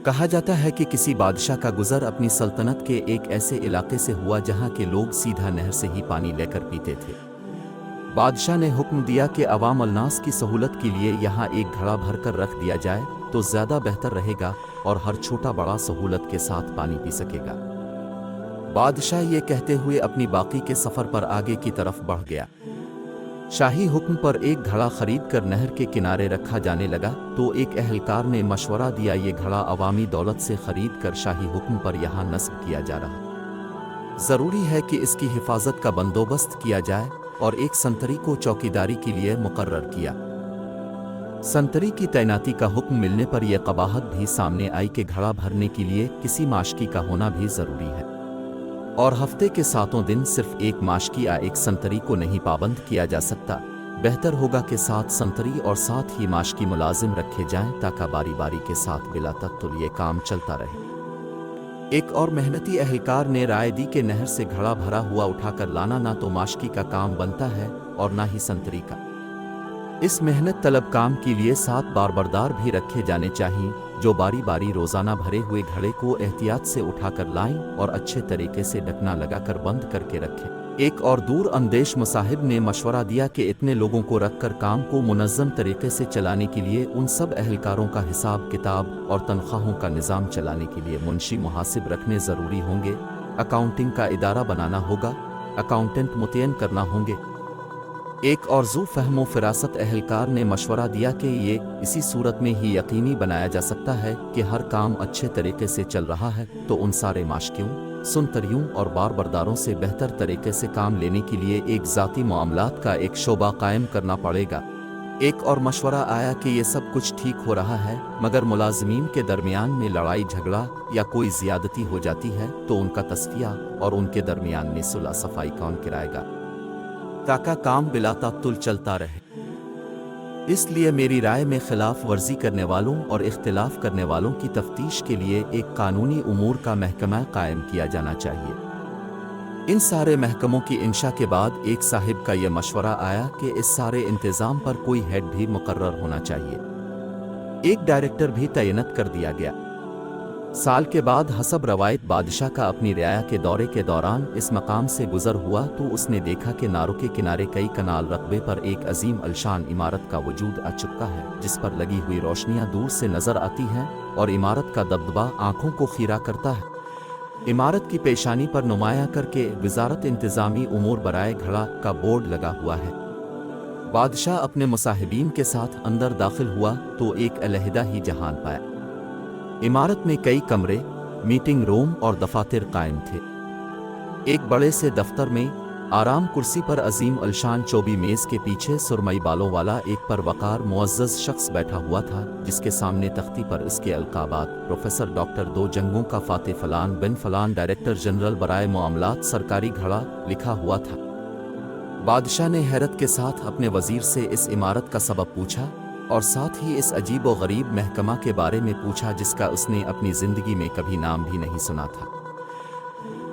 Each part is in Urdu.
کہا جاتا ہے کہ کسی بادشاہ کا گزر اپنی سلطنت کے ایک ایسے علاقے سے ہوا جہاں کے لوگ سیدھا نہر سے ہی پانی لے کر پیتے تھے۔ بادشاہ نے حکم دیا کہ عوام الناس کی سہولت کے لیے یہاں ایک گھڑا بھر کر رکھ دیا جائے تو زیادہ بہتر رہے گا اور ہر چھوٹا بڑا سہولت کے ساتھ پانی پی سکے گا۔ بادشاہ یہ کہتے ہوئے اپنی باقی کے سفر پر آگے کی طرف بڑھ گیا۔ شاہی حکم پر ایک گھڑا خرید کر نہر کے کنارے رکھا جانے لگا تو ایک اہلکار نے مشورہ دیا یہ گھڑا عوامی دولت سے خرید کر شاہی حکم پر یہاں نصب کیا جا رہا، ضروری ہے کہ اس کی حفاظت کا بندوبست کیا جائے اور ایک سنتری کو چوکیداری کے لیے مقرر کیا۔ سنتری کی تعیناتی کا حکم ملنے پر یہ قباحت بھی سامنے آئی کہ گھڑا بھرنے کے لیے کسی ماشکی کا ہونا بھی ضروری ہے اور ہفتے کے 7 دن صرف ایک ماشکی یا ایک سنتری کو نہیں پابند کیا جا سکتا۔ بہتر ہوگا کہ 7 سنتری اور 7 ہی ماشکی ملازم رکھے جائیں تاکہ باری باری کے ساتھ بلا تعطل یہ کام چلتا رہے۔ ایک اور محنتی اہلکار نے رائے دی کہ نہر سے گھڑا بھرا ہوا اٹھا کر لانا نہ تو ماشکی کا کام بنتا ہے اور نہ ہی سنتری کا۔ اس محنت طلب کام کے لیے 7 باربردار بھی رکھے جانے چاہئیں جو باری باری روزانہ بھرے ہوئے گھڑے کو احتیاط سے اٹھا کر لائیں اور اچھے طریقے سے ڈھکنا لگا کر بند کر کے رکھیں۔ ایک اور دور اندیش مصاحب نے مشورہ دیا کہ اتنے لوگوں کو رکھ کر کام کو منظم طریقے سے چلانے کے لیے ان سب اہلکاروں کا حساب کتاب اور تنخواہوں کا نظام چلانے کے لیے منشی محاسب رکھنے ضروری ہوں گے، اکاؤنٹنگ کا ادارہ بنانا ہوگا، اکاؤنٹنٹ متعین کرنا ہوں گے۔ ایک اور ذو فہم و فراست اہلکار نے مشورہ دیا کہ یہ اسی صورت میں ہی یقینی بنایا جا سکتا ہے کہ ہر کام اچھے طریقے سے چل رہا ہے تو ان سارے ماشکیوں، سنتریوں اور باربرداروں سے بہتر طریقے سے کام لینے کے لیے ایک ذاتی معاملات کا ایک شعبہ قائم کرنا پڑے گا۔ ایک اور مشورہ آیا کہ یہ سب کچھ ٹھیک ہو رہا ہے مگر ملازمین کے درمیان میں لڑائی جھگڑا یا کوئی زیادتی ہو جاتی ہے تو ان کا تصفیہ اور ان کے درمیان میں صلح صفائی کون کرائے گا تاکہ کام بلا تعطل چلتا رہے۔ اس لیے میری رائے میں خلاف ورزی کرنے والوں اور اختلاف کرنے والوں کی تفتیش کے لیے ایک قانونی امور کا محکمہ قائم کیا جانا چاہیے۔ ان سارے محکموں کی انشاء کے بعد ایک صاحب کا یہ مشورہ آیا کہ اس سارے انتظام پر کوئی ہیڈ بھی مقرر ہونا چاہیے۔ ایک ڈائریکٹر بھی تعینت کر دیا گیا۔ سال کے بعد حسب روایت بادشاہ کا اپنی رعایا کے دورے کے دوران اس مقام سے گزر ہوا تو اس نے دیکھا کہ ناروں کے کنارے کئی کنال رقبے پر ایک عظیم الشان عمارت کا وجود آ چکا ہے جس پر لگی ہوئی روشنیاں دور سے نظر آتی ہیں اور عمارت کا دبدبہ آنکھوں کو خیرہ کرتا ہے۔ عمارت کی پیشانی پر نمایاں کر کے وزارت انتظامی امور برائے گھڑا کا بورڈ لگا ہوا ہے۔ بادشاہ اپنے مصاحبین کے ساتھ اندر داخل ہوا تو ایک علیحدہ ہی جہان پایا۔ عمارت میں کئی کمرے، میٹنگ روم اور دفاتر قائم تھے۔ ایک بڑے سے دفتر میں آرام کرسی پر عظیم الشان چوبی میز کے پیچھے سرمئی بالوں والا ایک پروقار معزز شخص بیٹھا ہوا تھا جس کے سامنے تختی پر اس کے القابات پروفیسر ڈاکٹر 2 جنگوں کا فاتح فلان بن فلان ڈائریکٹر جنرل برائے معاملات سرکاری گھڑا لکھا ہوا تھا۔ بادشاہ نے حیرت کے ساتھ اپنے وزیر سے اس عمارت کا سبب پوچھا اور ساتھ ہی اس عجیب و غریب محکمہ کے بارے میں پوچھا جس کا اس نے اپنی زندگی میں کبھی نام بھی نہیں سنا تھا۔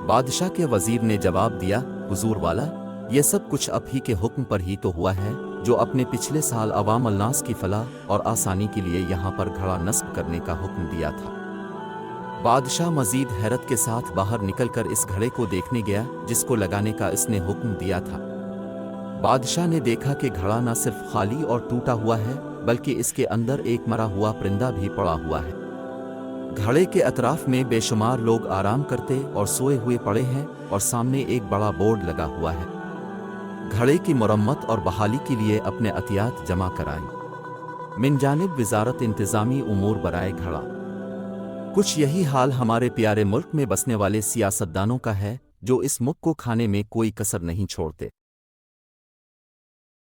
بادشاہ کے وزیر نے جواب دیا، حضور والا، یہ سب کچھ اب ہی کے حکم پر ہی تو ہوا ہے جو اپنے پچھلے سال عوام الناس کی فلاح اور آسانی کے لیے یہاں پر گھڑا نصب کرنے کا حکم دیا تھا۔ بادشاہ مزید حیرت کے ساتھ باہر نکل کر اس گھڑے کو دیکھنے گیا جس کو لگانے کا اس نے حکم دیا تھا۔ بادشاہ نے دیکھا کہ گھڑا نہ صرف خالی اور ٹوٹا ہوا ہے بلکہ اس کے اندر ایک مرا ہوا پرندہ بھی پڑا ہوا ہے۔ گھڑے کے اطراف میں بے شمار لوگ آرام کرتے اور سوئے ہوئے پڑے ہیں اور سامنے ایک بڑا بورڈ لگا ہوا ہے۔ گھڑے کی مرمت اور بحالی کے لیے اپنے عطیات جمع کرائیں من جانب وزارت انتظامی امور برائے گھڑا۔ کچھ یہی حال ہمارے پیارے ملک میں بسنے والے سیاستدانوں کا ہے جو اس ملک کو کھانے میں کوئی کسر نہیں چھوڑتے۔